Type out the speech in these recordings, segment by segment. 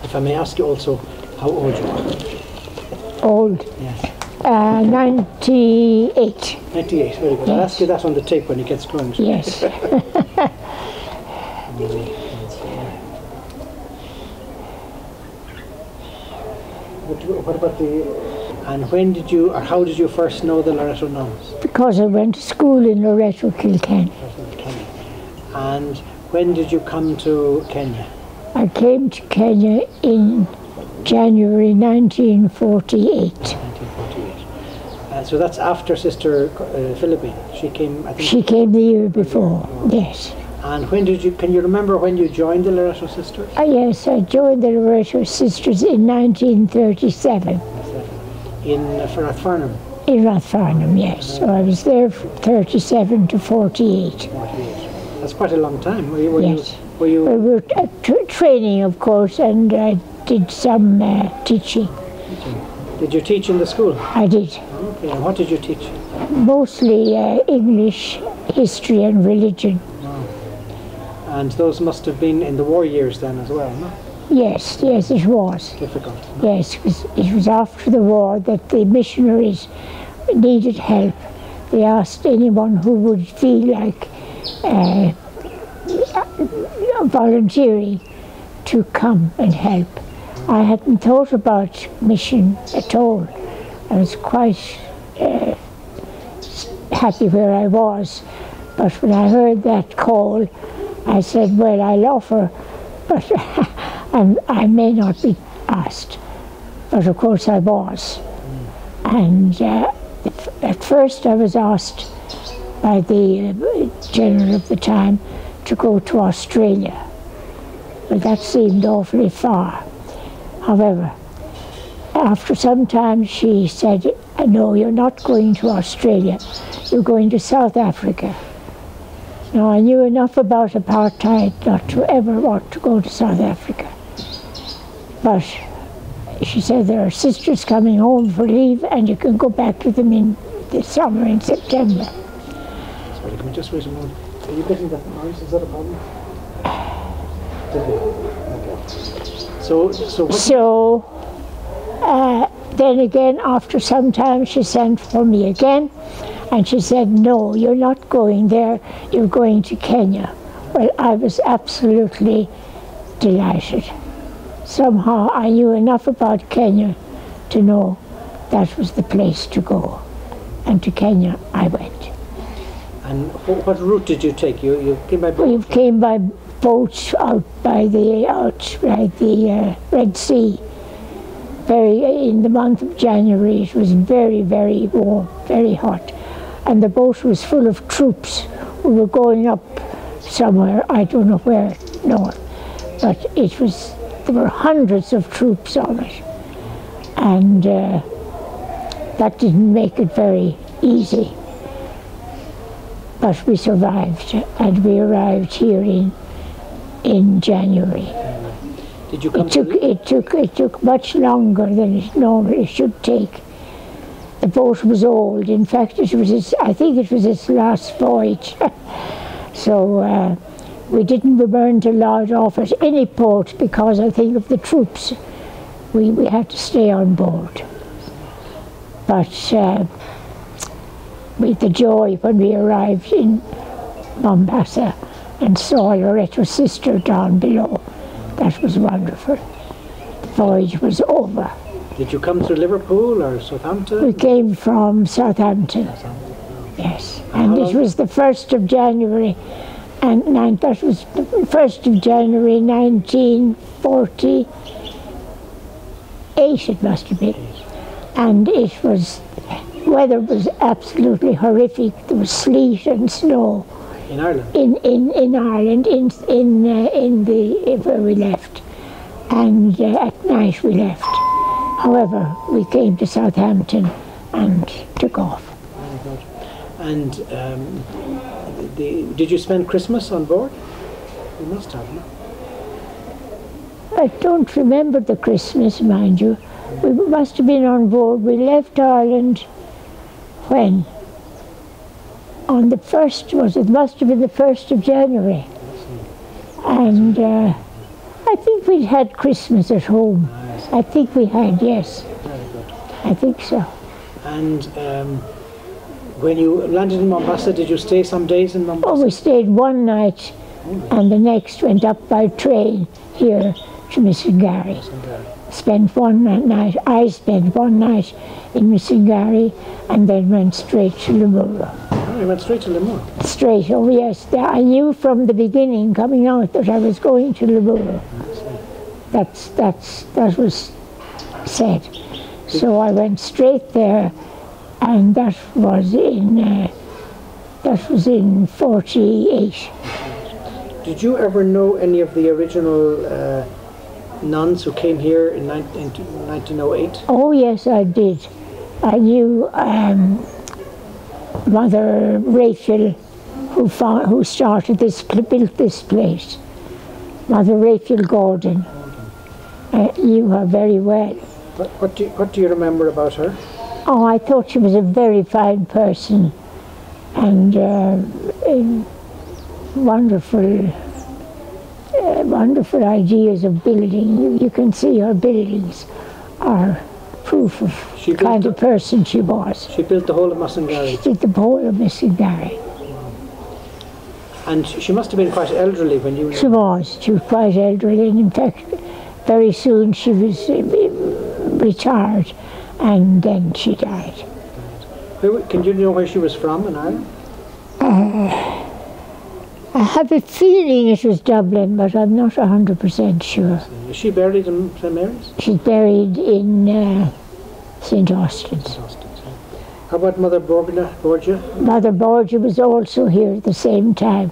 If I may ask you also how old you are. Old? Yes. 98. 98, very good. Yes. I'll ask you that on the tape when it gets going. Yes. What about and when did you, or how did you first know the Loreto nuns? Because I went to school in Loreto, Kilkenny. And when did you come to Kenya? I came to Kenya in January 1948. 1948. So that's after Sister Philippine. She came, I think. She came the year before, yes. And when did you, can you remember when you joined the Loreto Sisters? Yes, I joined the Loreto Sisters in 1937. In Rathfarnham? In Rathfarnham, yes. So I was there from 37 to 48. 48. That's quite a long time. Yes. Were you We were training, of course, and I did some teaching. Did you teach in the school? I did. Okay, and what did you teach? Mostly English, history and religion. And those must have been in the war years then as well, no? Yes, yes, it was. Difficult. Yes, it was after the war that the missionaries needed help. They asked anyone who would feel like volunteering to come and help. I hadn't thought about mission at all. I was quite happy where I was. But when I heard that call, I said, well, I'll offer, but and I may not be asked. But of course I was. And at first I was asked by the general of the time to go to Australia. But that seemed awfully far. However, after some time she said, no, you're not going to Australia, you're going to South Africa. Now, I knew enough about apartheid not to ever want to go to South Africa. But she said there are sisters coming home for leave and you can go back to them in the summer, in September. Sorry, can we just wait a moment? Are you getting that noise? Is that a problem? Okay. So then again, after some time, she sent for me again. And she said, no, you're not going there, you're going to Kenya. Well, I was absolutely delighted. Somehow I knew enough about Kenya to know that was the place to go. And to Kenya I went. And what route did you take? You came by boat? We came by boat out by the Red Sea. In the month of January it was very, very warm, very hot. And the boat was full of troops. We were going up somewhere, I don't know where, north. But there were hundreds of troops on it. And that didn't make it very easy. But we survived, and we arrived here in January. Did you come it took much longer than it normally should take. The boat was old. In fact, I think it was its last voyage. So we weren't allowed off at any port because I think of the troops. We had to stay on board. But with the joy when we arrived in Mombasa and saw Loreto's sister down below, that was wonderful. The voyage was over. Did you come through Liverpool or Southampton? We came from Southampton. Yes, and it was the 1st of January, and that was the 1st of January 1948, it must have been. And weather was absolutely horrific. There was sleet and snow. In Ireland? In Ireland, where we left. And at night we left. However, we came to Southampton and took off. Very good. And did you spend Christmas on board? You must have, no? I don't remember the Christmas, mind you. We must have been on board. We left Ireland when? On the 1st, it must have been the 1st of January. And I think we'd had Christmas at home. I think we had, yes. Very good. I think so. And when you landed in Mombasa, did you stay some days in Mombasa? Oh, we stayed one night and the next went up by train here to Missingari. Spent one night, I spent one night in Missingari and then went straight to Limuru. Oh, you went straight to Limuru? Straight, oh yes. I knew from the beginning coming out that I was going to Limuru. That was said. So I went straight there, and that was in 48. Did you ever know any of the original nuns who came here in 1908? Oh yes, I did. I knew Mother Raphael, who started built this place. Mother Raphael Gordon. Knew her very well. What do you remember about her? Oh, I thought she was a very fine person, and wonderful ideas of building. You can see her buildings are proof of the kind of person she was. She built the whole of Missingari. She did the whole of Missingari. And she must have been quite elderly when you... She was quite elderly, and in fact, very soon she was retired, and then she died. Can you know where she was from in Ireland? I have a feeling it was Dublin, but I'm not 100% sure. Is she buried in St. Mary's? She's buried in St. Austin's. How about Mother Borgia? Mother Borgia was also here at the same time,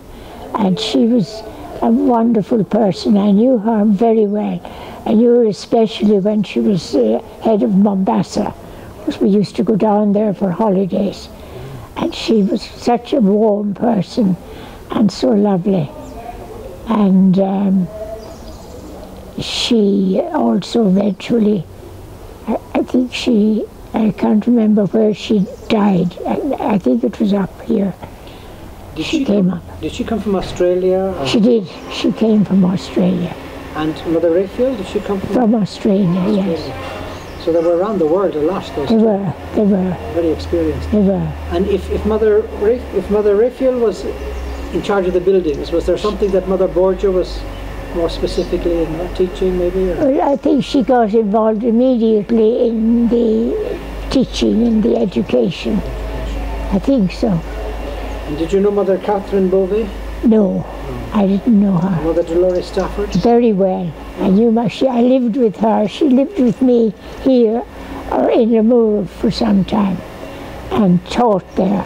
and she was a wonderful person. I knew her very well. I knew her especially when she was head of Mombasa, because we used to go down there for holidays. And she was such a warm person and so lovely. And she also eventually, I think I can't remember where she died. I think it was up here. She came up. Did she come from Australia? Or? She did. She came from Australia. And Mother Raphael, did she come from Australia? Yes. So they were around the world a lot. Those they were. Very experienced. They were. And if Mother Raphael was in charge of the buildings, was there something that Mother Borgia was more specifically in teaching, maybe? Or? Well, I think she got involved immediately in the teaching and the education. I think so. And did you know Mother Catherine Bovey? No, I didn't know her. Mother Dolores Stafford? Very well. I knew I lived with her. She lived with me here or in Limuru for some time and taught there.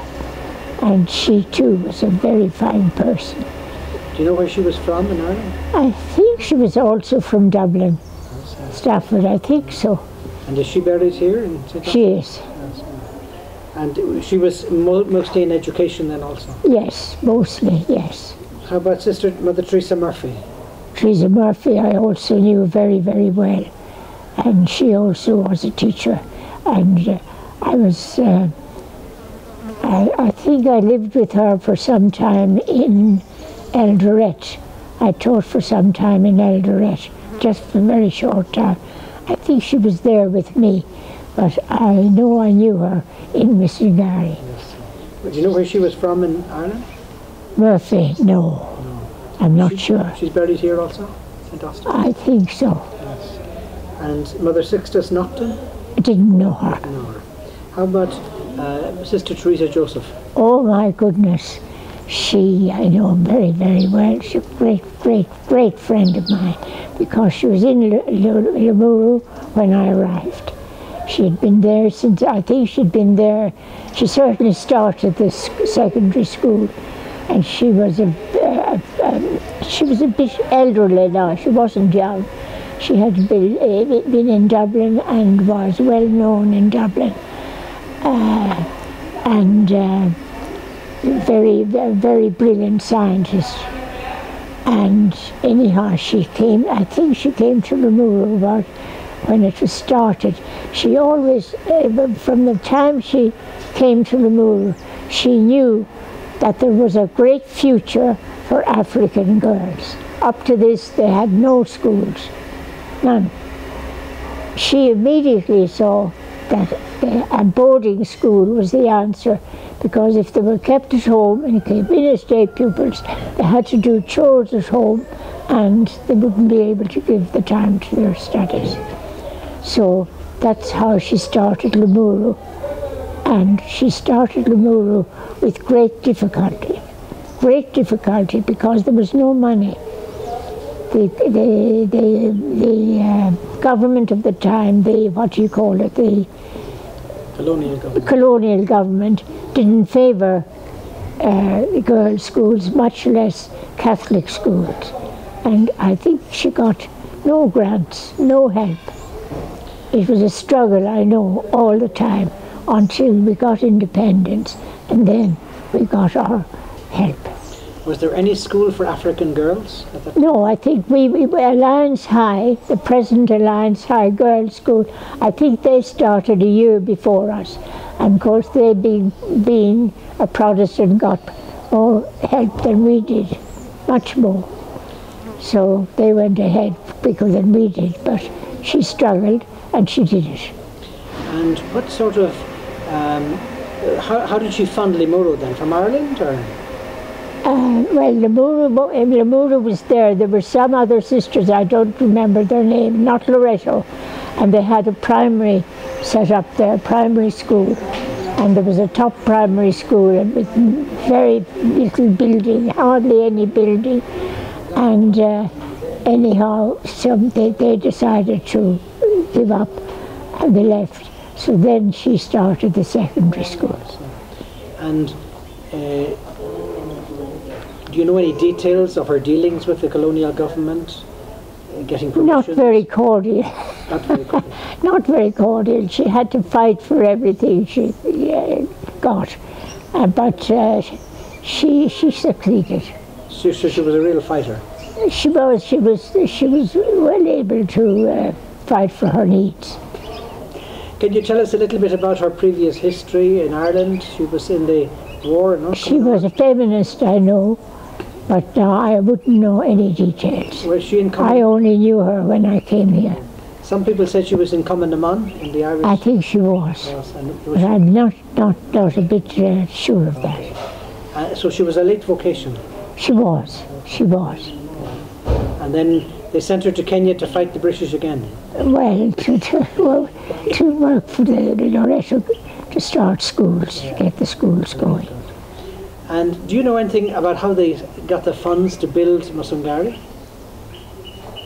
And she too was a very fine person. Do you know where she was from in Ireland? I think she was also from Dublin. Stafford, I think so. And is she buried here in St. She is. And she was mostly in education then also? Yes, mostly, yes. How about Sister Mother Teresa Murphy? Teresa Murphy I also knew very, very well. And she also was a teacher. And I was, I think I lived with her for some time in Eldoret. I taught for some time in Eldoret, just for a very short time. I think she was there with me, but I know I knew her in Missingari. Yes. Do you know where she was from in Ireland? Murphy, no. I'm not sure. She's buried here also, St. Austin? I think so. Yes. And Mother Sixtus Nocton? I didn't know her. No. How about Sister Teresa Joseph? Oh my goodness. I know very, very well. She's a great friend of mine, because she was in Limuru when I arrived. She had been there since, I think she'd been there, she certainly started this secondary school, and she was a bit elderly now. She wasn't young. She had been in Dublin and was well known in Dublin. Very brilliant scientist. And anyhow, I think she came to Limuru about when it was started. She always, from the time she came to Limuru, she knew that there was a great future for African girls. Up to this, they had no schools, none. She immediately saw that a boarding school was the answer, because if they were kept at home and came in as day pupils, they had to do chores at home and they wouldn't be able to give the time to their studies. So that's how she started Limuru. And she started Limuru with great difficulty because there was no money. The government of the time, the colonial government didn't favour girls' schools, much less Catholic schools. And I think she got no grants, no help. It was a struggle, I know, all the time, until we got independence, and then we got our help. Was there any school for African girls at that time? No, I think we Alliance High, the present Alliance High Girls' School, I think they started a year before us. And of course they, being a Protestant, got more help than we did, much more. So they went ahead quicker than we did, but she struggled and she did it. And what sort of, how did she fund Limuru then? From Ireland, or? Well, Limuru was there. There were some other sisters, I don't remember their name, not Loreto. And they had a primary set up there, primary school. And there was a top primary school and with very little building, hardly any building. And anyhow, they decided to give up and they left. So then she started the secondary schools. And do you know any details of her dealings with the colonial government? Getting promotions? Not very cordial. Not very cordial. Not very cordial. She had to fight for everything she got. But she succeeded. So she was a real fighter? She was well able to fight for her needs. Can you tell us a little bit about her previous history in Ireland? She was in the war, no? She was a feminist, I know, but I wouldn't know any details. Was she in I only knew her when I came here. Some people said she was in Common in the Irish. I think she was, but I'm not a bit sure of that. So she was a late vocation? She was. And then they sent her to Kenya to fight the British again? Well, to work for the Loreto, to start schools, get the schools going. And do you know anything about how they got the funds to build Musungari?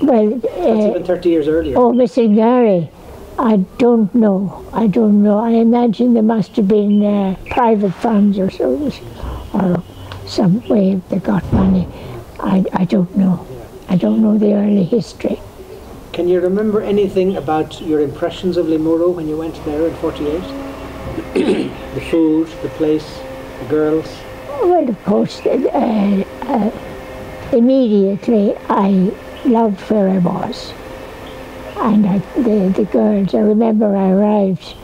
Well, that's even 30 years earlier. Oh, Musungari, I don't know. I imagine there must have been private funds or so, or some way they got money. I don't know. I don't know the early history. Can you remember anything about your impressions of Limuru when you went there in '48? The food, the place, the girls? Well, of course, immediately I loved where I was. And the girls, I remember I arrived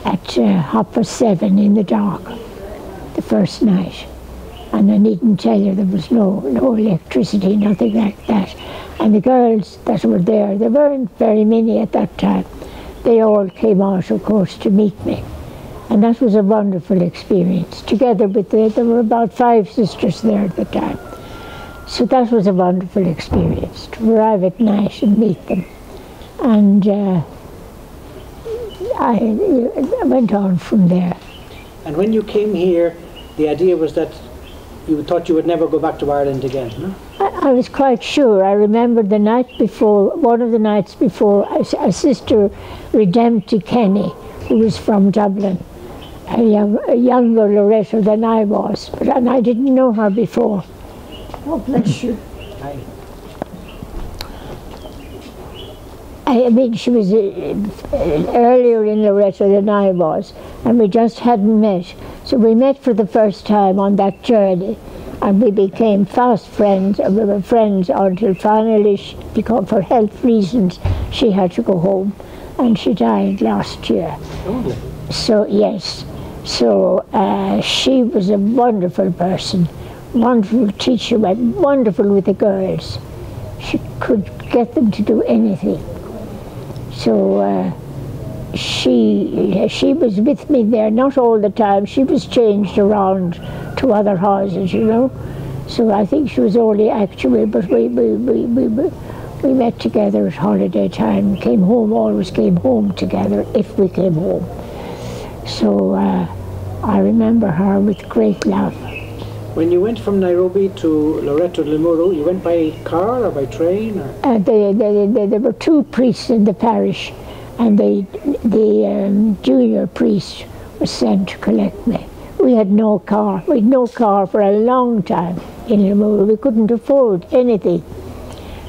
at 7:30 in the dark the first night. And I needn't tell you, there was no electricity, nothing like that. And the girls that were there weren't very many at that time. They all came out, of course, to meet me. And that was a wonderful experience. Together with there were about 5 sisters there at the time. So that was a wonderful experience, to arrive at night and meet them. And I went on from there. And when you came here, the idea was that you thought you would never go back to Ireland again, no? I was quite sure. I remember the night before, one of the nights before, a sister, Redempty Kenny, who was from Dublin, a younger Loreto than I was, and I didn't know her before. Oh, bless you. Hi. I mean, she was earlier in Loreto than I was, and we just hadn't met. So we met for the first time on that journey, and we became fast friends, and we were friends until finally, because for health reasons, she had to go home, and she died last year. Oh. So, yes. So she was a wonderful person, wonderful teacher, wonderful with the girls. she could get them to do anything. So she was with me there, not all the time. She was changed around to other houses, you know. So I think she was only actually, but we met together at holiday time, came home, always came home together if we came home. So I remember her with great love. When you went from Nairobi to Loreto, Limuru, you went by car or by train? Or? There were two priests in the parish, and the junior priest was sent to collect me. We had no car. We had no car for a long time in Limuru. We couldn't afford anything.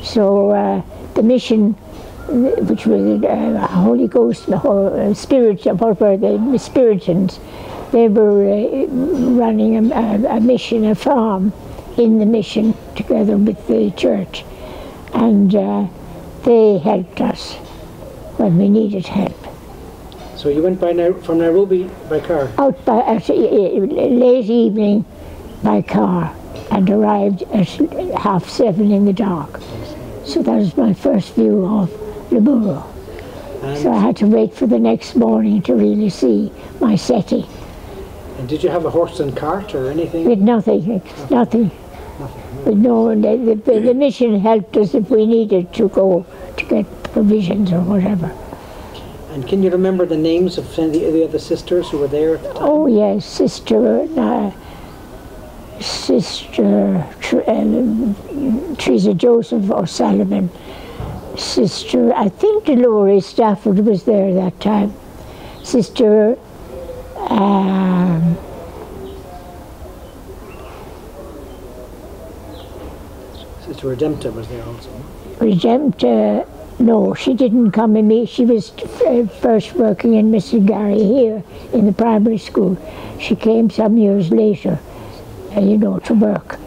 So the mission, which was Holy Ghost, Spirit, what were they? The Spiritans, they were running a mission, a farm in the mission together with the church. And they helped us when we needed help. So you went from Nairobi by car? Out by late evening by car and arrived at 7:30 in the dark. So that was my first view of Limuru. So I had to wait for the next morning to really see my city. And did you have a horse and cart or anything? We had nothing, nothing. No, the mission helped us if we needed to go to get provisions or whatever. And can you remember the names of the other sisters who were there at the time? Oh yes, Sister Teresa Joseph O'Sullivan, Sister, I think Dolores Stafford was there that time, Sister Sister Redempta was there also. Redempta, no, she didn't come in me. She was first working in Mr. Gary here in the primary school. She came some years later, you know, to work.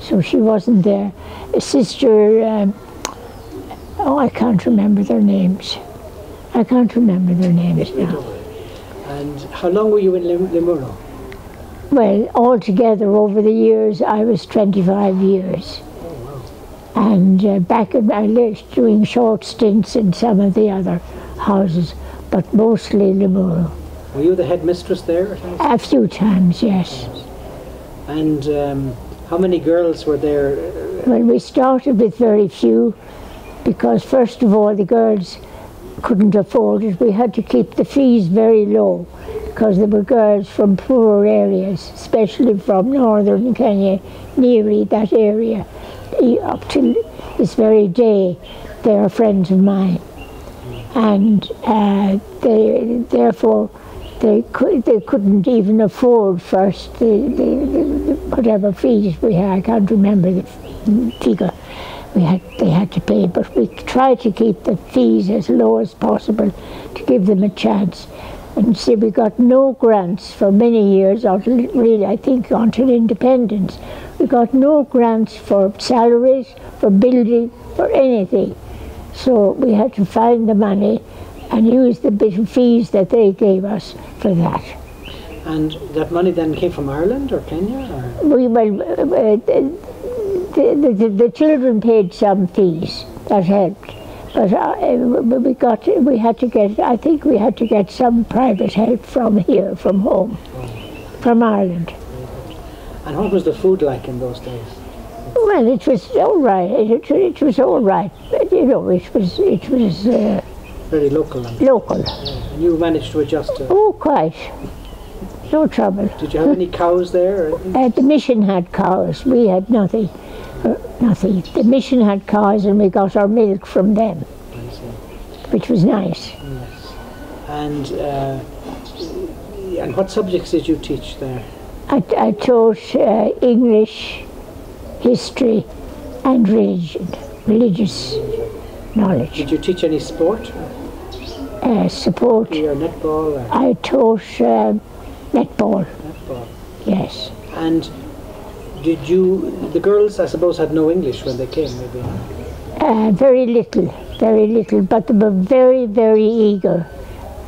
So she wasn't there. Sister, I can't remember their names. I can't remember their names now. And how long were you in Limuru? Well, altogether over the years, I was 25 years. And back in my list, doing short stints in some of the other houses, but mostly Limuru. Were you the headmistress there? A few times, yes. And how many girls were there? Well, we started with very few, because first of all, the girls couldn't afford it. We had to keep the fees very low, because there were girls from poorer areas, especially from northern Kenya, nearly that area. Up to this very day, they are friends of mine, and therefore they couldn't even afford first the whatever fees we had. I can't remember the figure they had to pay, but we tried to keep the fees as low as possible to give them a chance. And see, we got no grants for many years, until really, I think, until independence. We got no grants for salaries, for building, for anything. So we had to find the money and use the bit of fees that they gave us for that. And that money then came from Ireland or Kenya? Or? The children paid some fees, that helped. But we had to get, I think we had to get some private help from here, from home, from Ireland. And what was the food like in those days? Well, it was all right. It was all right. But, you know, it was very local. Local. Yeah. And you managed to adjust to? Oh, quite. No trouble. Did you have any cows there? The mission had cows. We had nothing. Nothing. The mission had cows, and we got our milk from them, which was nice. Yes. And what subjects did you teach there? I taught English, history, and religious knowledge. Did you teach any sport? Support. Or netball? Or? I taught netball. Netball. Yes. And the girls, I suppose, had no English when they came, maybe? Very little, but they were very, very eager.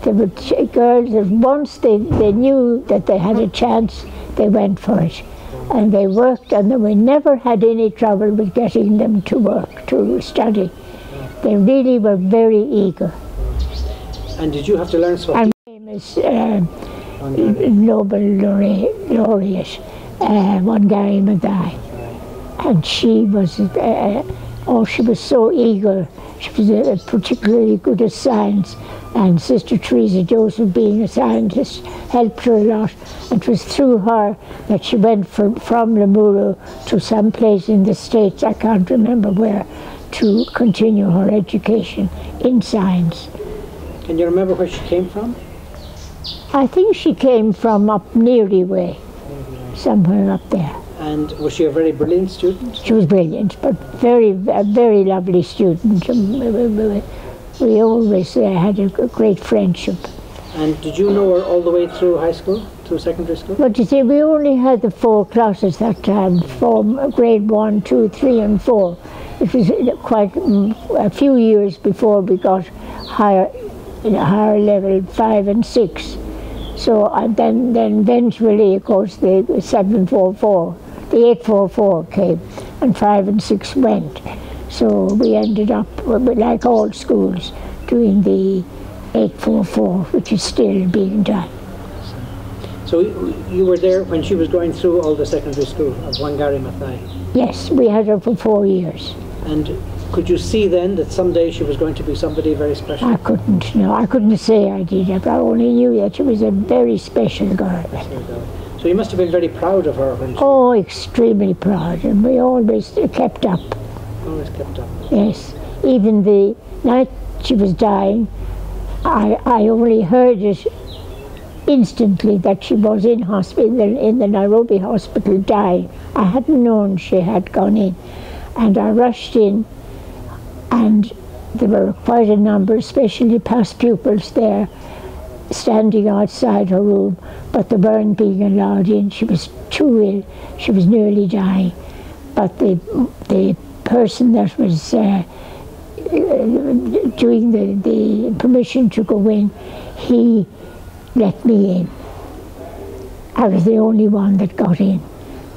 They were girls that once they knew that they had a chance, they went for it. and they worked, and we never had any trouble with getting them to work, to study. They really were very eager. And did you have to learn Swahili? And famous Nobel laureate, Wangari Maathai. And she was, she was so eager. She was particularly good at science, and Sister Teresa Joseph, being a scientist, helped her a lot. And it was through her that she went from Limuru to some place in the States, I can't remember where, to continue her education in science. Can you remember where she came from? I think she came from up Neary way, somewhere up there. And was she a very brilliant student? She was brilliant, but a very lovely student. We always had a great friendship. And did you know her all the way through high school, through secondary school? But you see, we only had the 4 classes that time, from grade 1, 2, 3 and 4. It was quite a few years before we got higher level, 5 and 6. So then eventually, of course, the 744, the 844 came, and 5 and 6 went. So we ended up, like all schools, doing the 844, which is still being done. So you were there when she was going through all the secondary school of Wangari Maathai? Yes, we had her for 4 years. And could you see then that someday she was going to be somebody very special? I couldn't, no, I couldn't say I did it, but I only knew that she was a very special girl. So you must have been very proud of her when she... Oh, extremely proud, and we always kept up. Always kept up. Yes, even the night she was dying, I only heard it instantly that she was in hospital, in the Nairobi hospital, dying. I hadn't known she had gone in, and I rushed in, and there were quite a number, especially past pupils there, standing outside her room, but they weren't being allowed in. She was too ill. She was nearly dying. But the person that was doing the permission to go in, he let me in. I was the only one that got in.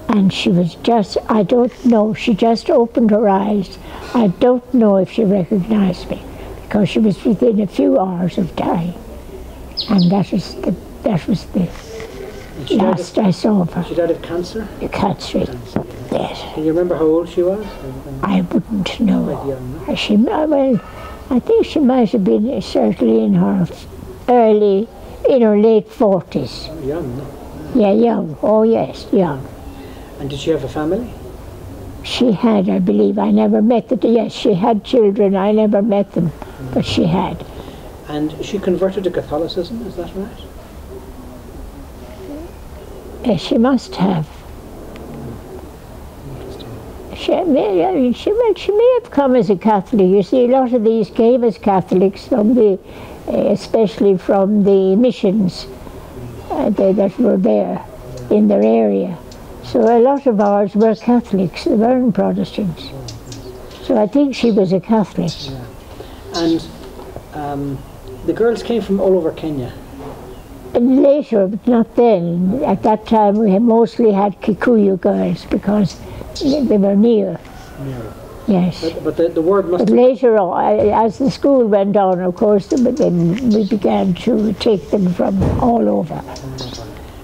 And she was just, I don't know, she just opened her eyes. I don't know if she recognized me, because she was within a few hours of dying. And that was the last I saw of her. She died of cancer? Cancer, yes. Can you remember how old she was? I wouldn't know. Quite young, no? Well, I think she might have been certainly in her early, in her late 40s. Young, no? Yeah, young. Oh yes, young. And did she have a family? She had, I believe. I never met them. Yes, she had children. I never met them, but she had. And she converted to Catholicism, is that right? Yes, she must have. She may have come as a Catholic. You see, a lot of these came as Catholics from especially from the missions that were there in their area. So a lot of ours were Catholics, they weren't Protestants. So I think she was a Catholic. Yeah. And the girls came from all over Kenya. And later, but not then. At that time we mostly had Kikuyu girls because they were near. Yeah. Yes. But the word must But later on, as the school went on, of course, then we began to take them from all over.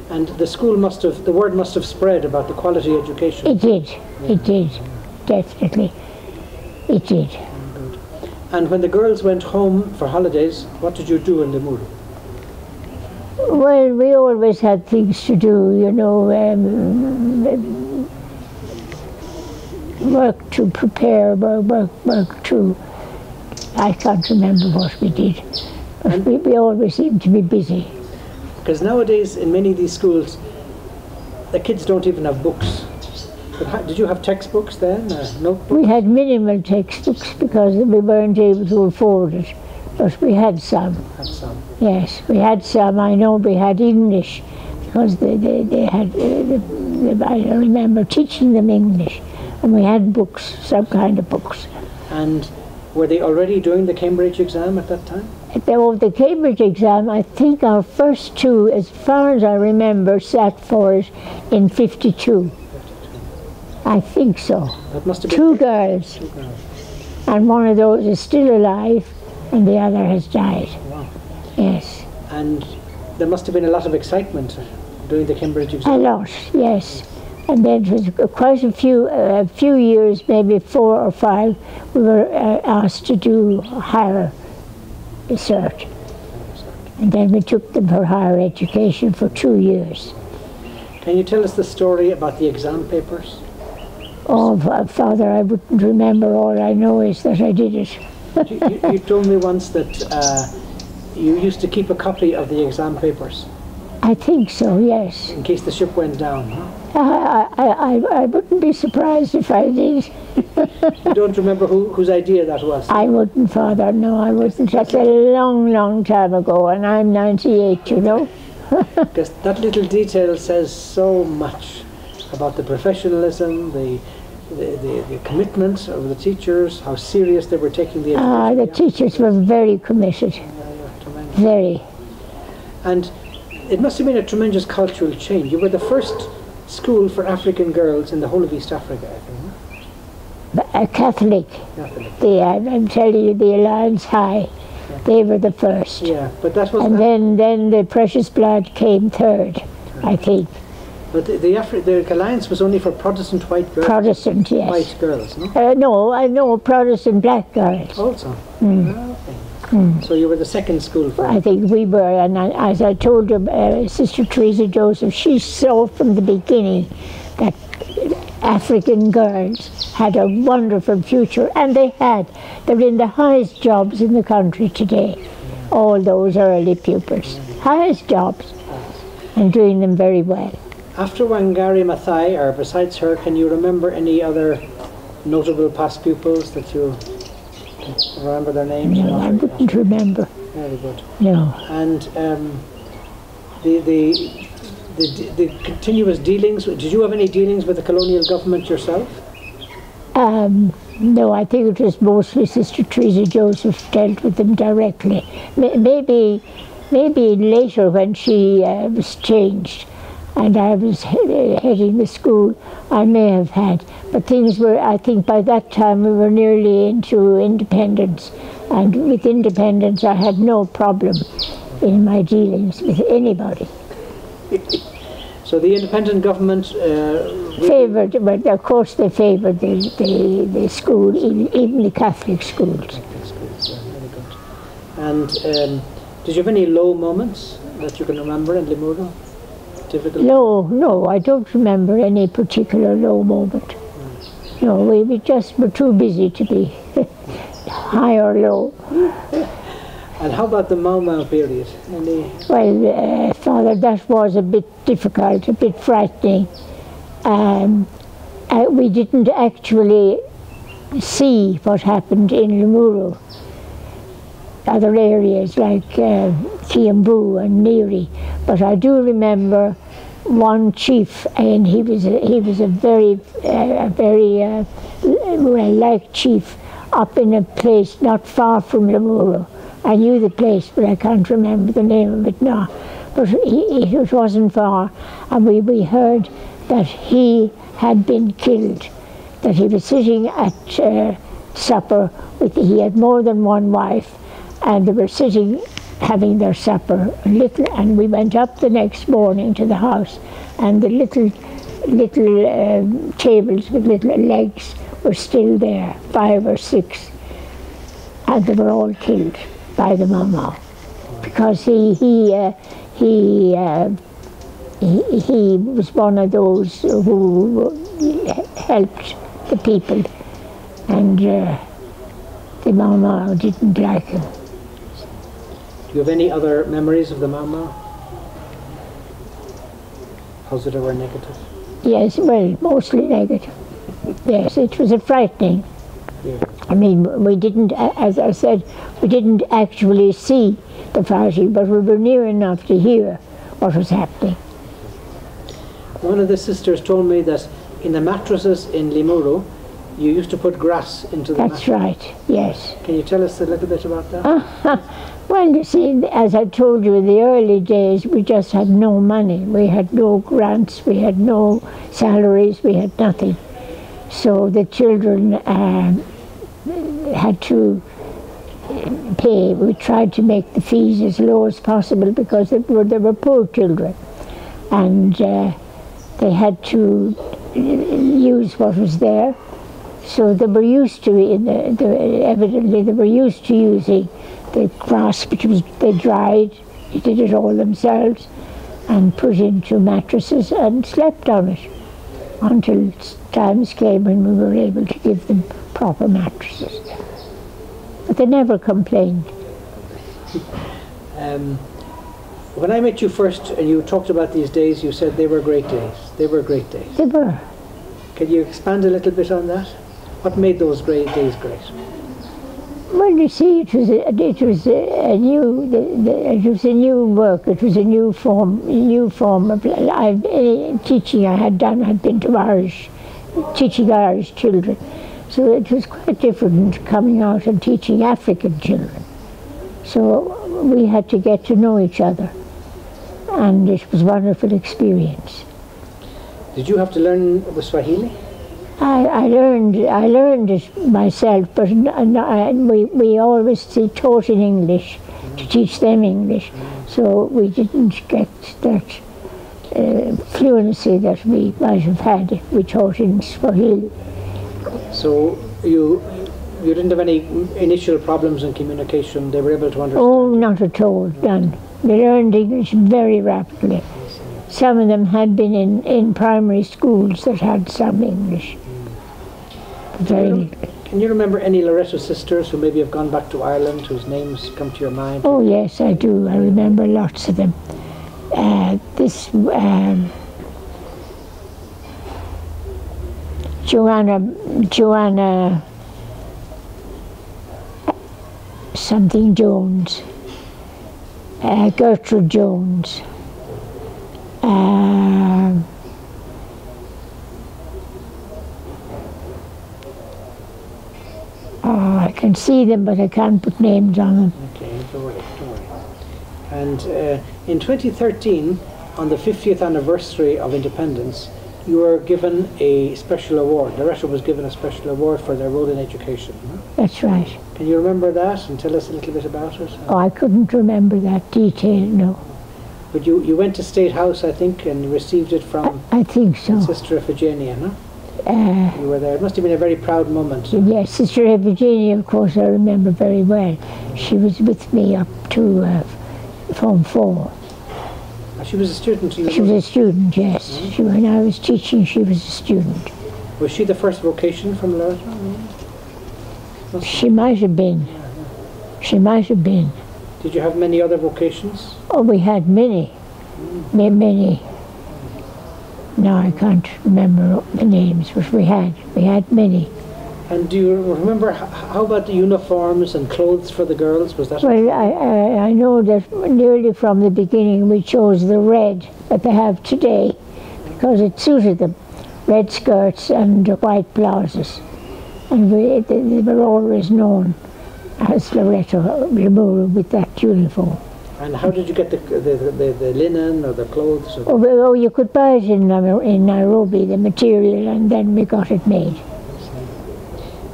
And the word must have spread about the quality education. It did, definitely. It did. Good. And when the girls went home for holidays, what did you do in Limuru? Well, we always had things to do, you know, work to prepare, work to, I can't remember what we did, but we always seemed to be busy. Because nowadays, in many of these schools, the kids don't even have books. But did you have textbooks then, or notebooks? We had minimal textbooks because we weren't able to afford it, but we had some. Had some. Yes, we had some. I know we had English because they had, I remember teaching them English, and we had books, some kind of books. And were they already doing the Cambridge exam at that time? The Cambridge exam, I think our first two, as far as I remember, sat for it in 52. I think so. That must have been Two girls. Two girls. And one of those is still alive, and the other has died. Wow. Yes. And there must have been a lot of excitement during the Cambridge exam. A lot, yes. And then it was quite a few years, maybe 4 or 5, we were asked to do higher research. And then we took them for higher education for 2 years. Can you tell us the story about the exam papers? Oh, Father, I wouldn't remember. All I know is that I did it. You told me once that you used to keep a copy of the exam papers. I think so, yes. In case the ship went down, huh? I wouldn't be surprised if I did. You don't remember whose idea that was? I wouldn't, Father, no, I wouldn't. That's a long, long time ago, and I'm 98, you know. Because that little detail says so much about the professionalism, the commitment of the teachers, how serious they were taking the education. The teachers were very committed, Tremendous. very. And it must have been a tremendous cultural change. You were the first school for African girls in the whole of East Africa, I think. A Catholic. Catholic. I'm telling you, the Alliance High, they were the first. Yeah, but that was. And then the Precious Blood came third, I think. But the Alliance was only for Protestant white girls. Protestant, yes. White girls, no? No, I know Protestant black girls. Also. Okay. So you were the second school for. I think we were, and as I told you, Sister Teresa Joseph, she saw from the beginning that African girls had a wonderful future, and they had. They're in the highest jobs in the country today, all those early pupils. Highest jobs, and doing them very well. After Wangari Maathai, or besides her, can you remember any other notable past pupils that you remember their names? No, I wouldn't remember. Very good. No. And the continuous dealings, did you have any dealings with the colonial government yourself? No, I think it was mostly Sister Teresa Joseph dealt with them directly. Maybe later when she was changed and I was heading the school, I may have had. But things were, I think by that time we were nearly into independence. And with independence I had no problem in my dealings with anybody. So the independent government favoured, but of course they favoured the school, even the Catholic schools. Catholic schools, yeah, very good. And did you have any low moments that you can remember in Limuru? Difficult? No, I don't remember any particular low moment. No, we just were too busy to be high or low. And how about the Mau Mau period? Well, Father, that was a bit difficult, a bit frightening. We didn't actually see what happened in Limuru. Other areas like Kiambu and Neri, but I do remember one chief, and he was a very well-liked chief up in a place not far from Limuru. I knew the place, but I can't remember the name of it now. But it wasn't far, and we heard that he had been killed, that he was sitting at supper he had more than one wife, and they were sitting having their supper, and we went up the next morning to the house, and the little tables with little legs were still there, 5 or 6, and they were all killed by the Mau Mau, because he was one of those who helped the people, and the Mau Mau didn't like him. Do you have any other memories of the Mau Mau? Positive or negative? Yes, well, mostly negative. Yes, it was a frightening. Yeah. I mean, we didn't, as I said, we didn't actually see the fighting, but we were near enough to hear what was happening. One of the sisters told me that in the mattresses in Limuru, you used to put grass into the That's right, yes. Can you tell us a little bit about that? Well, you see, as I told you, in the early days, we just had no money. We had no grants, we had no salaries, we had nothing. So the children had to pay. We tried to make the fees as low as possible because they were poor children, and they had to use what was there. So they were used to evidently they were used to using the grass, which they dried. They did it all themselves, and put into mattresses and slept on it until times came when we were able to give them proper mattresses. But they never complained. When I met you first and you talked about these days, you said they were great days. They were great days. They were. Can you expand a little bit on that? What made those great days great? Well, you see, it was a new work. It was a new form of teaching I had done. I'd been to teaching Irish children, so it was quite different coming out and teaching African children. So we had to get to know each other, and it was a wonderful experience. Did you have to learn the Swahili? I learned it myself, but we always taught in English to teach them English, so we didn't get that fluency that we might have had if we taught in Swahili. So you didn't have any initial problems in communication? They were able to understand? Oh, not at all, none. They learned English very rapidly. Some of them had been in primary schools that had some English. Can you remember any Loreto sisters who maybe have gone back to Ireland, whose names come to your mind? Oh yes, I do. I remember lots of them. Joanna something Jones, Gertrude Jones, I can see them, but I can't put names on them. Okay, don't worry. And in 2013, on the 50th anniversary of independence, you were given a special award. Loreto was given a special award for their role in education. Huh? That's right. Can you remember that and tell us a little bit about it? Oh, I couldn't remember that detail, no. But you went to State House, I think, and you received it from I think so. Sister Iphigenia, no? You were there. It must have been a very proud moment. Yes, Sister Iphigenia, of course, I remember very well. She was with me up to Form 4. She was a student? She was a student, yes. Mm-hmm. When I was teaching, she was a student. Was she the first vocation from Loreto? She might have been. She might have been. Did you have many other vocations? Oh, we had many. Many. Now I can't remember the names, but we had many. And do you remember, how about the uniforms and clothes for the girls? Was that? Well, I know that nearly from the beginning we chose the red that they have today because it suited them. Red skirts and white blouses. And they were always known as Loreto Limuru with that uniform. And how did you get the linen or the clothes? Oh, you could buy it in Nairobi, the material, and then we got it made.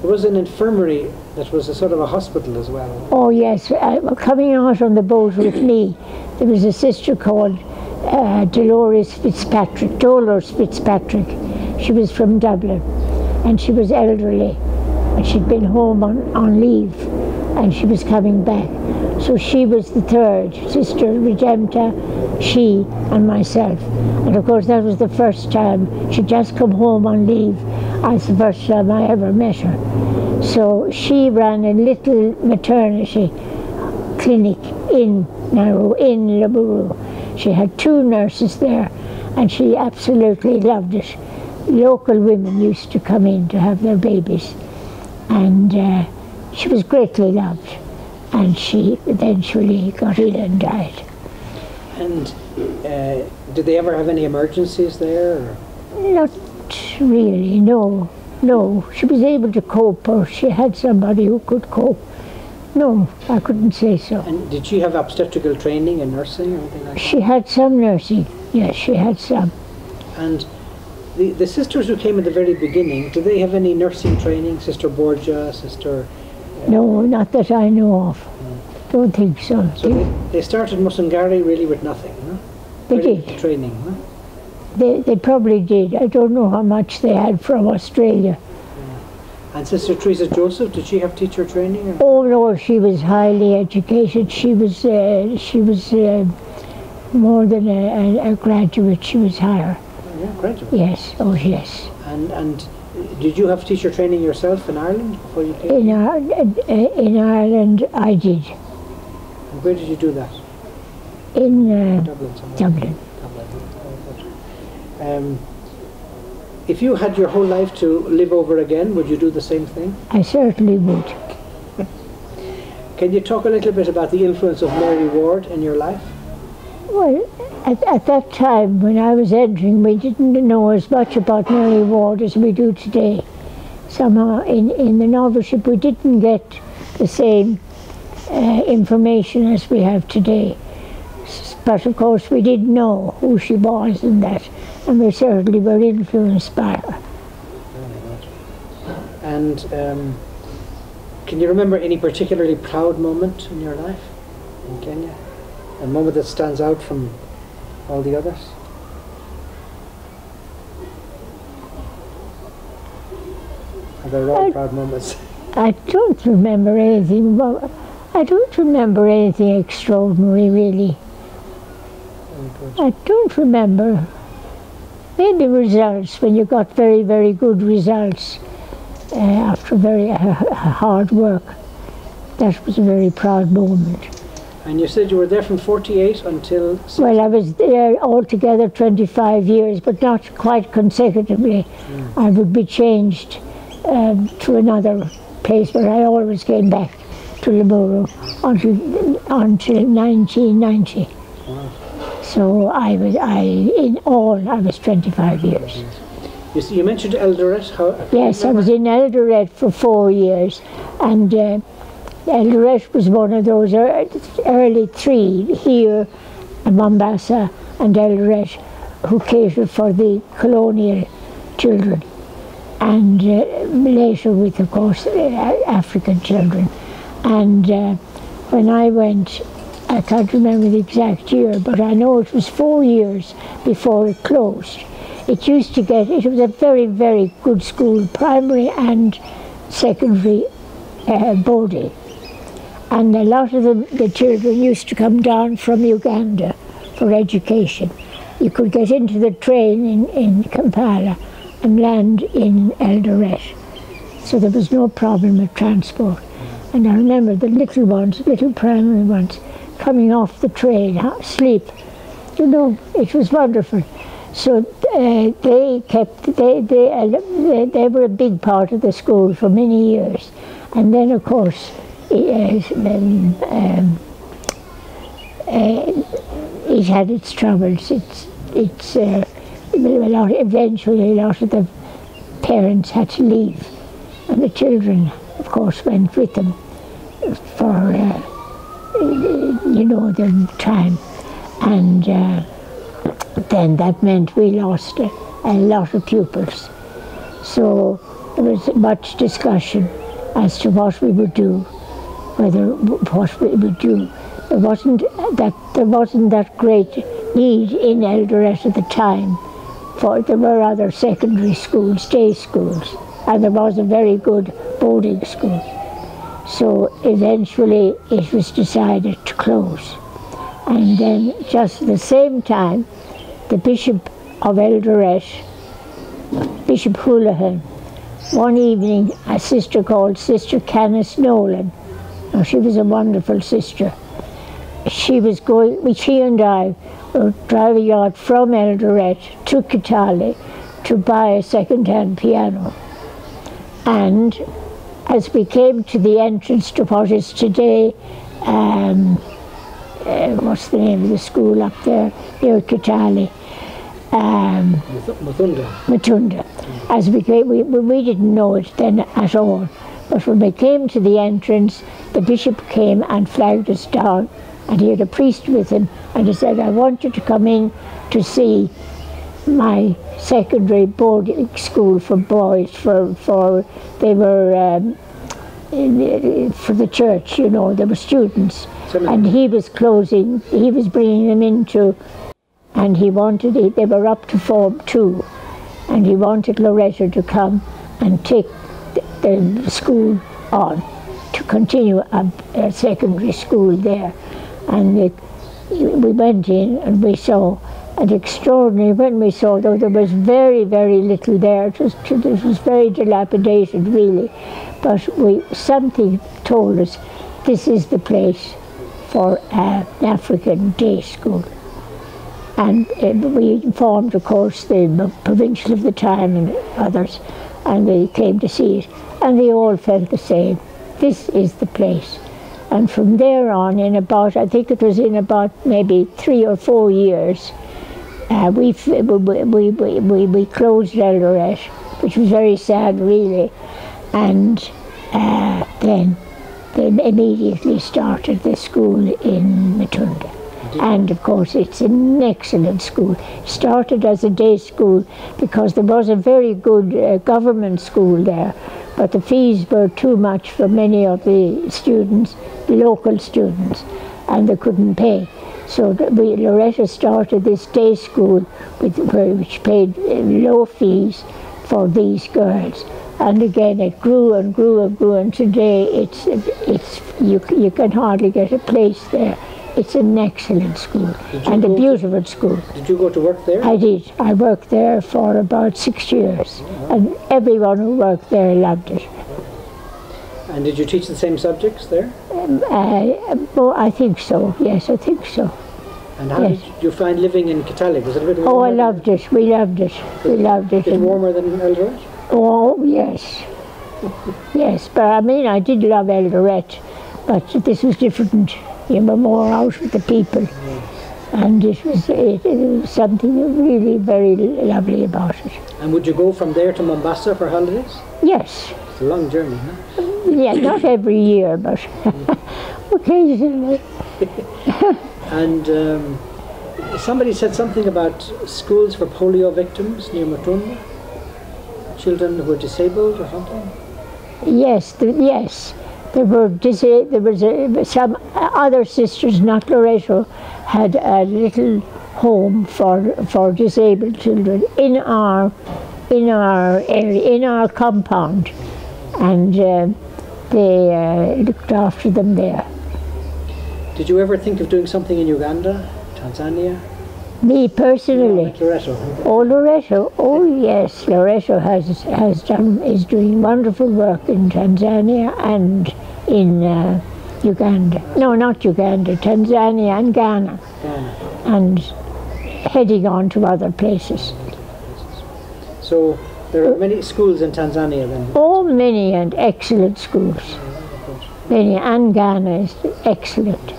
There was an infirmary that was a sort of a hospital as well. Oh yes, coming out on the boat with me, there was a sister called Dolores Fitzpatrick. She was from Dublin, and she was elderly, and she'd been home on leave, and she was coming back. So she was the third, Sister Redempta, she and myself. And of course that was the first time. She'd just come home on leave. That's the first time I ever met her. So she ran a little maternity clinic in Limuru. She had 2 nurses there, and she absolutely loved it. Local women used to come in to have their babies, and she was greatly loved. And she eventually got ill and died. And did they ever have any emergencies there? Or? Not really, no. She was able to cope, or she had somebody who could cope. No, I couldn't say so. And did she have obstetrical training in nursing or anything like that? She had some nursing, yes, she had some. And The sisters who came at the very beginning, do they have any nursing training? Sister Borgia, Sister... No, not that I know of. Don't think so. So they started Musungari really with nothing, huh? They Very did. little training, huh? They probably did. I don't know how much they had from Australia. And Sister Teresa Joseph, did she have teacher training? Or? Oh no, she was highly educated. She was more than a graduate. She was higher. Yeah, graduate. Yes. Oh yes. And did you have teacher training yourself in Ireland before you came? In Ireland, I did. And where did you do that? In Dublin. Somewhere. Dublin. If you had your whole life to live over again, would you do the same thing? I certainly would. Can you talk a little bit about the influence of Mary Ward in your life? Well, at that time when I was entering, we didn't know as much about Mary Ward as we do today. Somehow in the noviceship we didn't get the same information as we have today. But of course we did know who she was and that, and we certainly were influenced by her. And can you remember any particularly proud moment in your life in Kenya? A moment that stands out from all the others? Are there all proud moments? I don't remember anything. Well, I don't remember anything extraordinary, really. I don't remember. Maybe results, when you got very, very good results after very hard work. That was a very proud moment. And you said you were there from 48 until... Well, I was there altogether 25 years, but not quite consecutively. I would be changed to another place, but I always came back to Limuru until 1990. Wow. So in all I was 25 years. You mentioned Eldoret. Yes, I was in Eldoret for 4 years, and Eldoret was one of those early three here, Mombasa and Eldoret, who catered for the colonial children, and later with, of course, African children. And when I went, I can't remember the exact year, but I know it was 4 years before it closed. It used to it was a very, very good school, primary and secondary boarding. And a lot of the children used to come down from Uganda for education. You could get into the train in Kampala and land in Eldoret. So there was no problem with transport. And I remember the little ones, little primary ones, coming off the train, sleep. You know, it was wonderful. So they were a big part of the school for many years. And then, of course, it had its troubles. Eventually, a lot of the parents had to leave, and the children, of course, went with them for the time, and then that meant we lost a lot of pupils. So there was much discussion as to what we would do, what we would do. There wasn't that great need in Eldoret at the time, for there were other secondary schools, day schools, and there was a very good boarding school. So eventually it was decided to close. And then just at the same time, the Bishop of Eldoret, Bishop Houlihan, one evening a sister called Sister Canis Nolan, now she was a wonderful sister, she and I were driving out from Eldoret to Kitale to buy a second-hand piano. And as we came to the entrance to what is today, what's the name of the school up there near Kitale? Matunda. As we came, we didn't know it then at all. But when we came to the entrance, the bishop came and flagged us down, and he had a priest with him, and he said, "I want you to come in to see my secondary boarding school for boys, they were for the church, you know, there were students. And he was bringing them into, and he wanted it, they were up to Form 2, and he wanted Loreto to come and take the school on, to continue a secondary school there. And we went in and we saw an extraordinary, when we saw, though there was very, very little there, it was very dilapidated really, but something told us this is the place for an African day school. And we informed, of course, the provincial of the time and others, and they came to see it, and they all felt the same. This is the place. And from there on, I think it was in about maybe 3 or 4 years, we closed El Loreto, which was very sad really, and then they immediately started the school in Matunda. And of course it's an excellent school. It started as a day school because there was a very good government school there, but the fees were too much for many of the students, the local students, and they couldn't pay. So Loreto started this day school which paid low fees for these girls. And again, it grew and grew and grew, and today you can hardly get a place there. It's an excellent school and a beautiful school. Did you go to work there? I did. I worked there for about 6 years, and everyone who worked there loved it. And did you teach the same subjects there? I think so, yes, I think so. And how did you find living in Kitale? Was it a bit warmer? Oh, I loved it. We loved it. We loved it. A bit warmer than El Loreto? Oh, yes. Yes, but I mean, I did love El Loreto, but this was different. You were more out with the people. And it was something really very lovely about it. And would you go from there to Mombasa for holidays? Yes. It's a long journey, huh? Yeah, not every year, but occasionally. And somebody said something about schools for polio victims near Matunda? Children who were disabled or something? Yes, yes. There was some other sisters, not Loreto, had a little home for disabled children in our area, in our compound, and they looked after them there. Did you ever think of doing something in Uganda, Tanzania? Me personally? Like Loreto? Oh, Loreto. Oh, yes. Loreto is doing wonderful work in Tanzania and in Uganda. No, not Uganda. Tanzania and Ghana. And heading on to other places. So there are many schools in Tanzania then? Oh, many and excellent schools. Many, and Ghana is excellent.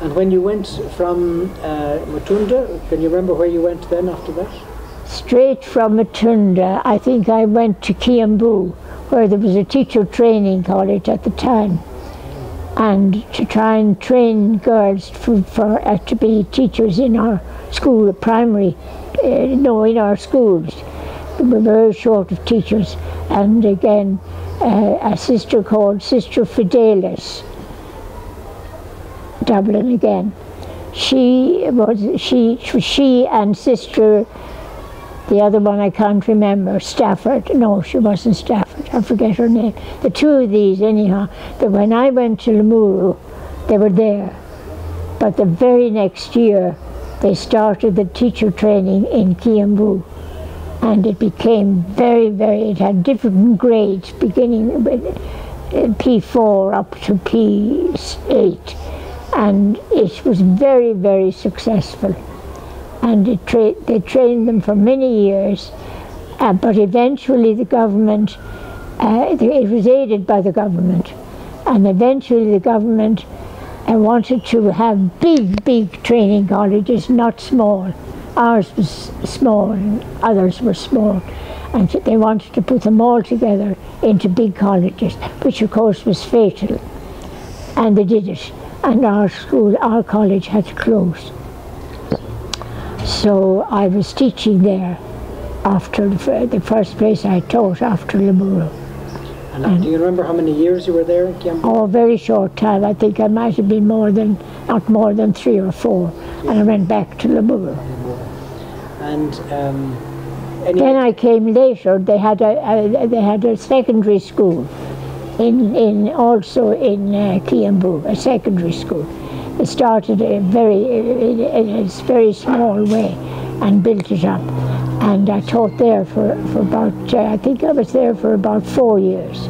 And when you went from Matunda, can you remember where you went then after that? Straight from Matunda, I think I went to Kiambu, where there was a teacher training college at the time, and to try and train girls to be teachers in our school, primary, in our schools. We were very short of teachers, and again, a sister called Sister Fidelis, Dublin again. She and Sister, the other one I can't remember, Stafford. No, she wasn't Stafford. I forget her name. The two of these, anyhow. That when I went to Limuru, they were there. But the very next year, they started the teacher training in Kiambu, and it became it had different grades, beginning with P4 up to P8. And it was very, very successful. And they trained them for many years, but eventually the government, it was aided by the government, and eventually the government wanted to have big training colleges, not small. Ours was small and others were small, and they wanted to put them all together into big colleges, which of course was fatal, and they did it. And our college had to close. So I was teaching there after the first place I taught after Limuru. And do you remember how many years you were there in Kiambu? Oh, a very short time. I think I might have been not more than 3 or 4. And I went back to Limuru. And then I came later. They had a secondary school also in Kiambu, a secondary school. It started in a very small way and built it up. And I taught there for about, I think I was there for about 4 years.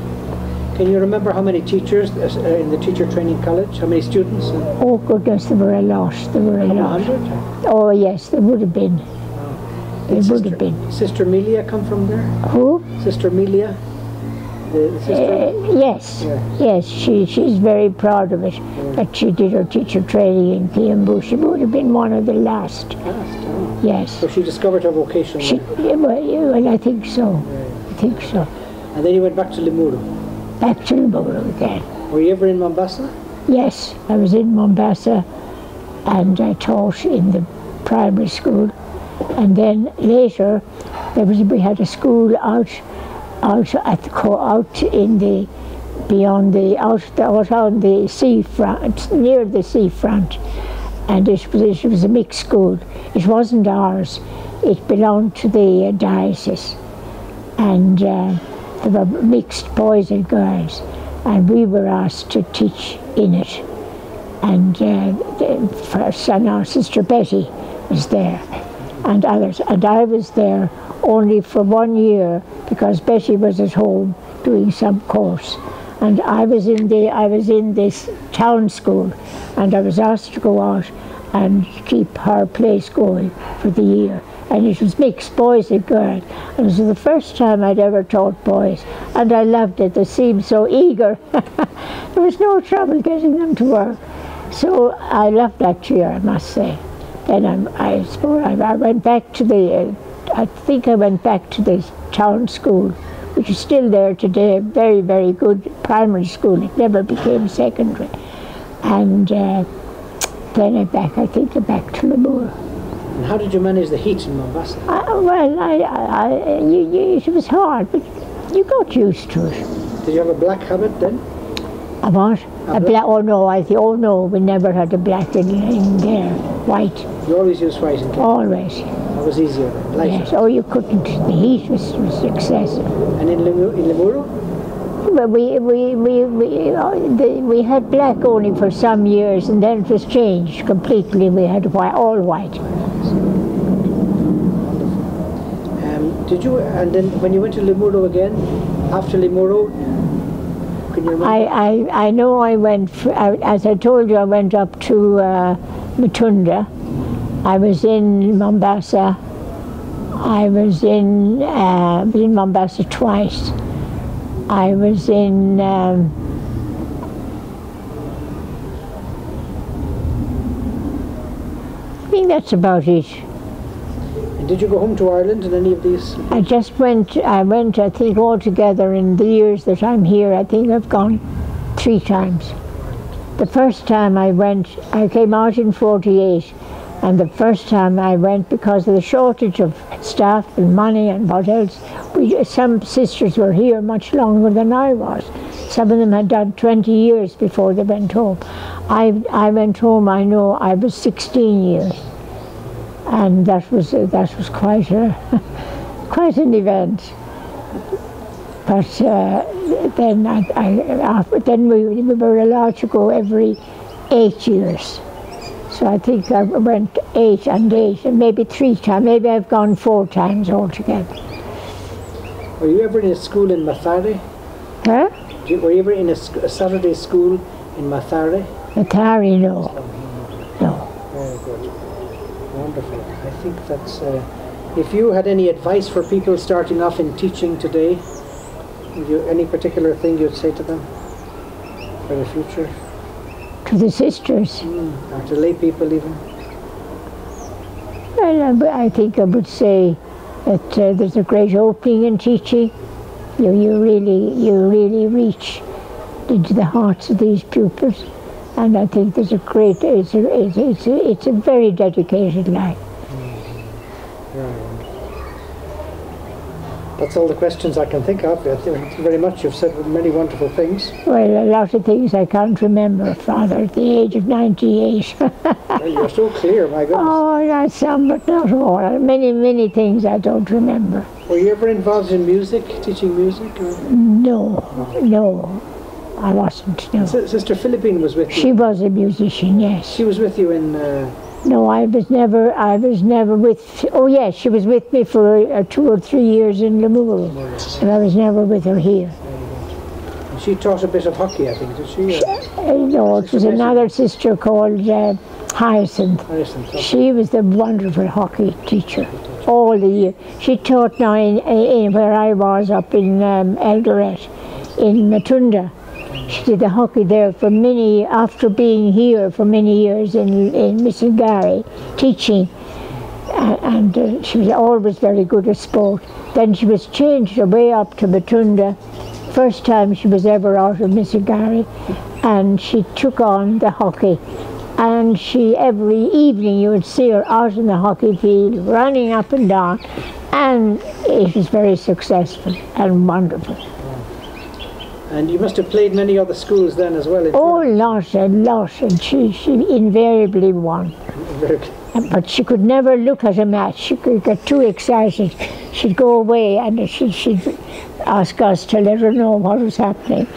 Can you remember how many teachers in the teacher training college? How many students? Oh goodness, there were a lot. There were a lot. 100? Oh yes, there would have been. There would have been. Sister Melia come from there? Who? Sister Melia? The sister? Yes, yes. She's very proud of it. That she did her teacher training in Kiambu. She would have been one of the last. Oh. Yes. So she discovered her vocation there? Well, I think so. I think so. And then you went back to Limuru? Back to Limuru again. Were you ever in Mombasa? Yes, I was in Mombasa and I taught in the primary school. And then later, we had a school out on the seafront, near the seafront, and it was a mixed school. It wasn't ours. It belonged to the diocese, and there were mixed boys and girls, and we were asked to teach in it. And our sister Betty was there, and others, and I was there only for 1 year because Betty was at home doing some course, and I was in this town school, and I was asked to go out and keep her place going for the year, and it was mixed boys and girls, and it was the first time I'd ever taught boys, and I loved it. They seemed so eager. There was no trouble getting them to work, so I loved that year, I must say. Then I suppose I went back to I think I went back to the town school, which is still there today, very, very good primary school. It never became secondary. And then I think I'm back to Limuru. And how did you manage the heat in Mombasa? It was hard, but you got used to it. Did you have a black habit then? A what? A black? Oh no, we never had a black in there. White. You always used white in Kenya? Always. That was easier then? Lighter. Yes. Oh, you couldn't. The heat was excessive. And in Limuru? Well, we had black only for some years, and then it was changed completely. We had all white. Did you? And then when you went to Limuru again, after Limuru, can you remember? I know I went. As I told you, I went up to Matunda. I was in Mombasa. I was in Mombasa twice. I was in I think that's about it. And did you go home to Ireland in any of these? I went I think altogether in the years that I'm here, I think I've gone 3 times. The first time I went, I came out in 48, and the first time I went, because of the shortage of staff and money and what else, some sisters were here much longer than I was. Some of them had done 20 years before they went home. I went home, I know, I was 16 years. And that was quite an event. But then we were allowed to go every 8 years. So I think I went 8 and 8, and maybe 3 times. Maybe I've gone 4 times altogether. Were you ever in a school in Mathare? Huh? Were you ever in a Saturday school in Mathare? Mathare, no. No. Very good. Wonderful. I think that's... if you had any advice for people starting off in teaching today, any particular thing you'd say to them for the future? To the sisters? Or to lay people even? Well, I think I would say that there's a great opening in teaching. You really reach into the hearts of these pupils, and I think there's a great. It's a very dedicated life. That's all the questions I can think of. Thank you very much. You've said many wonderful things. Well, a lot of things I can't remember, Father, at the age of 98. Well, you're so clear, my goodness. Oh, that's some, but not all. Many, many things I don't remember. Were you ever involved in music, teaching music? Or? No, I wasn't, no. Sister Philippine was with you? She was a musician, yes. She was with you in... No, I was never with, oh yes, she was with me for 2 or 3 years in Limuru, but I was never with her here. She taught a bit of hockey, I think, did she? No, it was another sister called Hyacinth. She was the wonderful hockey teacher all the year. She taught now in where I was up in Eldoret, in Matunda. She did the hockey there for many, after being here for many years in Missingari, teaching. And she was always very good at sport. Then she was changed away up to Matunda. First time she was ever out of Missingari. And she took on the hockey. And she, every evening you would see her out in the hockey field, running up and down. And it was very successful and wonderful. And you must have played in many other schools then as well. Oh, lot, and she invariably won. But she could never look at a match. She could get too excited. She'd go away and she'd ask us to let her know what was happening.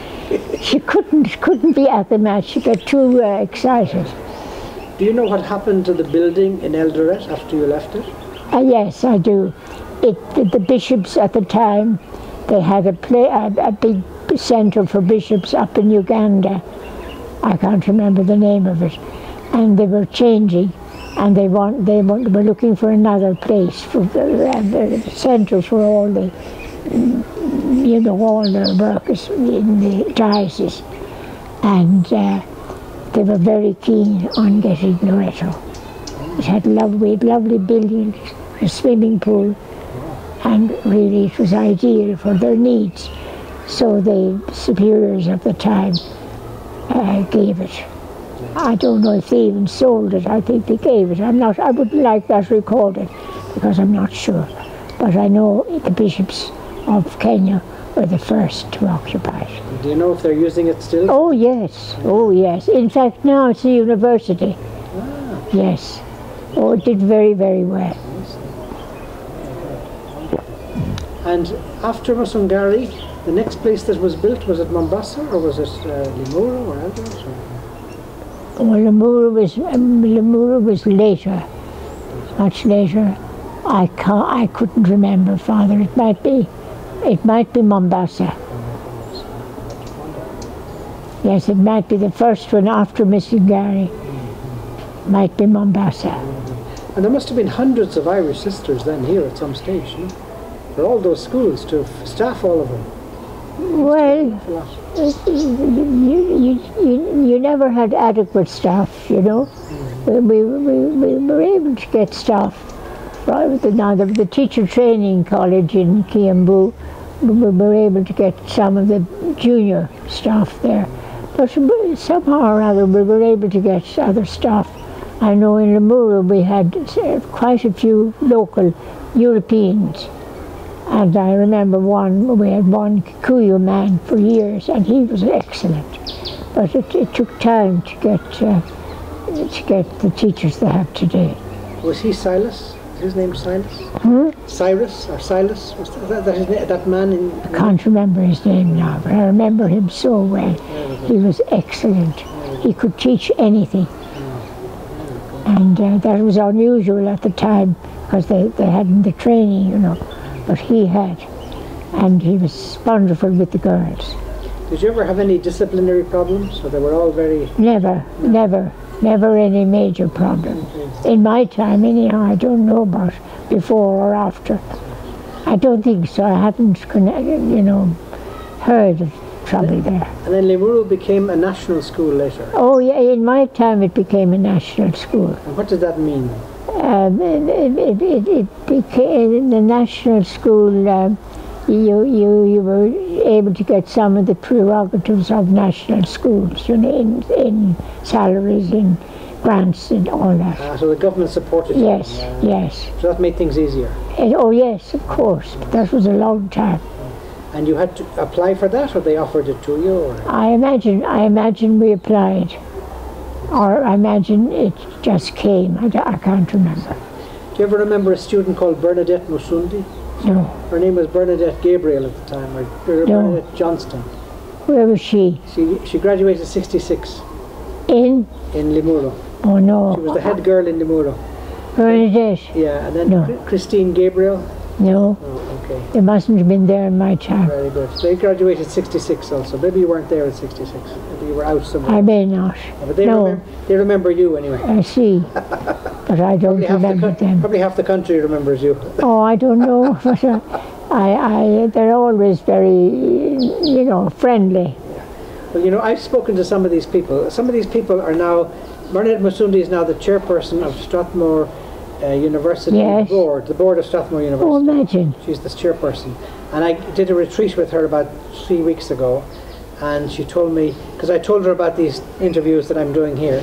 She couldn't be at the match. She'd get too excited. Do you know what happened to the building in Eldoret after you left it? Yes, I do. The bishops at the time, they had a big centre for bishops up in Uganda. I can't remember the name of it. And they were changing, and they were looking for another place for the centre for all the, all the workers in the diocese. And they were very keen on getting Loreto. It had lovely buildings, a swimming pool, and really it was ideal for their needs. So the superiors of the time gave it. I don't know if they even sold it. I think they gave it. I wouldn't like that recorded because I'm not sure. But I know the bishops of Kenya were the first to occupy it. Do you know if they're using it still? Oh yes, oh yes. In fact, now it's a university. Ah. Yes. Oh, it did very, very well. And after Musungari, the next place that was built, was it Mombasa or was it Limuru or Eldoret? Well, Limuru was later, much later. I couldn't remember, Father. It might be Mombasa. Yes, it might be the first one after Missingari. Might be Mombasa. And there must have been hundreds of Irish sisters then here at some stage, no? For all those schools to staff all of them. Well, you never had adequate staff, you know. We were able to get staff. Now the teacher training college in Kiambu, we were able to get some of the junior staff there. But somehow or other we were able to get other staff. I know in Limuru we had quite a few local Europeans. And I remember we had one Kikuyu man for years, and he was excellent. But it took time to get the teachers they have today. Was he Silas? His name Silas? Cyrus or Silas? Was that man in... I can't remember his name now, but I remember him so well. He was excellent. He could teach anything. And that was unusual at the time, because they hadn't the training, you know. But he had, and he was wonderful with the girls. Did you ever have any disciplinary problems? So they were all very... Never any major problem. In my time, anyhow, I don't know about before or after. I don't think so. I haven't, heard of trouble there. And then Limuru became a national school later? Oh, yeah, in my time it became a national school. And what did that mean? It became the national school. You were able to get some of the prerogatives of national schools, in salaries, in grants and all that. So the government supported you? Yes, yes. So that made things easier? Oh yes, of course. That was a long time. And you had to apply for that, or they offered it to you? Or? I imagine we applied. Or I imagine it just came. I can't remember. Do you ever remember a student called Bernadette Musundi? No. Her name was Bernadette Gabriel at the time, or Bernadette Johnston. Where was she? She graduated 66 In? in Limuru. Oh no. She was the head girl in Limuru. Bernadette? Yeah, and then No. Christine Gabriel. No. Oh, okay. They mustn't have been there in my time. Very good. They graduated 66 also. Maybe you weren't there at 66. Maybe you were out somewhere. I may not. Yeah, but No. they remember you anyway. I see. But I don't remember them. Probably half the country remembers you. Oh, I don't know. But they're always very, friendly. Well, I've spoken to some of these people. Some of these people are now, Bernadette Musundi is now the chairperson of Strathmore University Yes. Board, the board of Strathmore University. Oh, imagine. She's the chairperson. And I did a retreat with her about 3 weeks ago, and she told me, because I told her about these interviews that I'm doing here,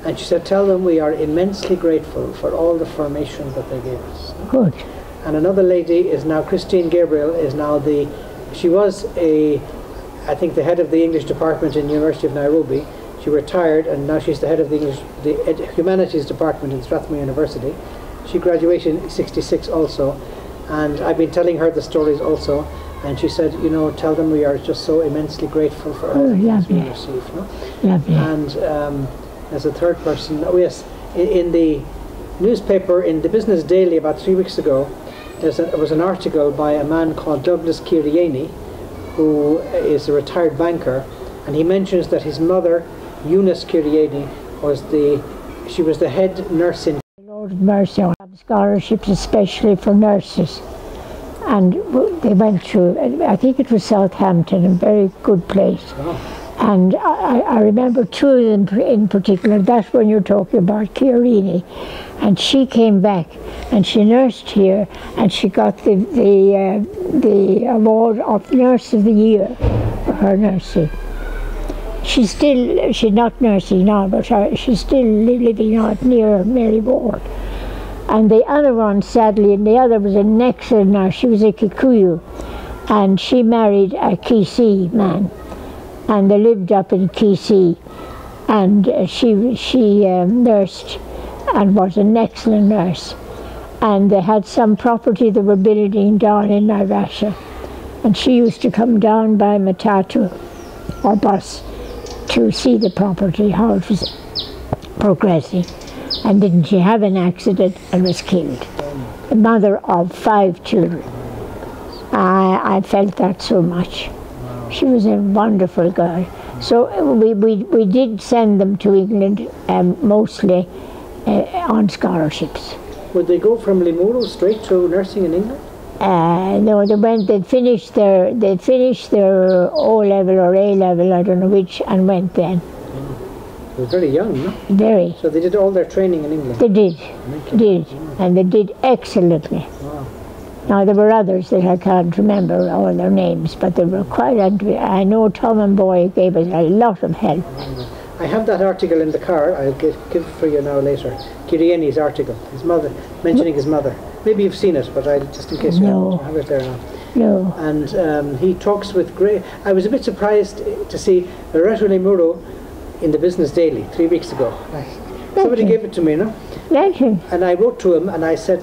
and she said, tell them we are immensely grateful for all the formation that they gave us. Good. And another lady is now, Christine Gabriel, is now she was I think the head of the English department in the University of Nairobi. She retired, and now she's the head of the Humanities department in Strathmore University. She graduated in 66 also, and I've been telling her the stories also, and she said, tell them we are just so immensely grateful for all the things we receive. No? Lovely. And as a third person, yes, in the newspaper, in the Business Daily about 3 weeks ago, there was an article by a man called Douglas Kiriani, who is a retired banker, and he mentions that his mother, Eunice Kiriani, was the head nurse in Lord mercy, I have scholarships especially for nurses. And they went to, I think it was Southampton, a very good place. Oh. And I remember two of them in particular. That's when you're talking about Kierini. And she came back and she nursed here, and she got the award of Nurse of the Year for her nursing. She's not nursing now, but she's still living out near Mary Ward. And the other one, sadly, and the other was an excellent nurse. She was a Kikuyu, and she married a Kisii man, and they lived up in Kisii, and she nursed and was an excellent nurse. And they had some property they were building down in Naivasha, and she used to come down by matatu or bus to see the property, how it was progressing. And didn't she have an accident and was killed? The mother of 5 children. I felt that so much. She was a wonderful girl. So we did send them to England, mostly on scholarships. Would they go from Limuru straight to nursing in England? No, they'd finished their O level or A level, I don't know which, and went then. They were very young, no? Very. So they did all their training in England? They did, and they did excellently. Wow. Now there were others that I can't remember all their names, but they were quite, I know Tom and Boy gave us a lot of help. I have that article in the car. I'll give it for you now later. Kiriani's article, his mother, mentioning his mother. Maybe you've seen it, but just in case you have it there now. No. And he talks with great... I was a bit surprised to see Loreto Limuru in the Business Daily 3 weeks ago. Somebody gave it to me, no? And I wrote to him and I said,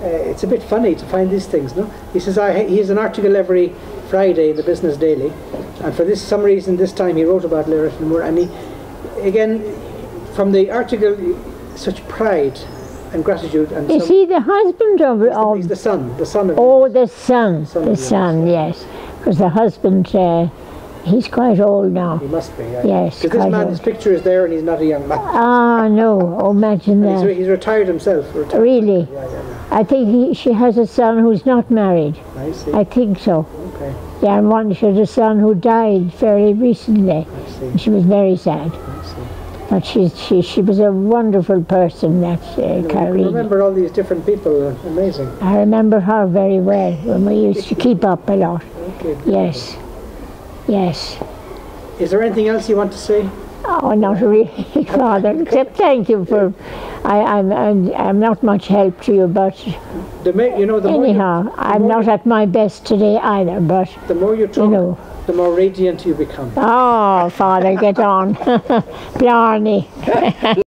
it's a bit funny to find these things, no? He says, he has an article every Friday in the Business Daily, and for some reason this time he wrote about Loreto Limuru, and he, again, from the article, such pride and gratitude. And is he the husband of... He's the son of... Oh, the son, yes. Because the husband, he's quite old now. He must be, yeah. Yes, because this man, his picture is there and he's not a young man. Ah, no, oh, imagine that. He's retired himself. Really? Yeah. I think she has a son who's not married. I see. I think so. Okay. Yeah, and she had a son who died fairly recently. I see. And she was very sad. I see. But she was a wonderful person, that Carrie. I remember all these different people, amazing. I remember her very well when we used to keep up a lot. Okay. Yes. Is there anything else you want to say? Oh, not really, Father. Except thank you for. I'm not much help to you, but anyhow, I'm not at my best today either. But the more you talk, the more radiant you become. Oh, Father, get on, Blarney.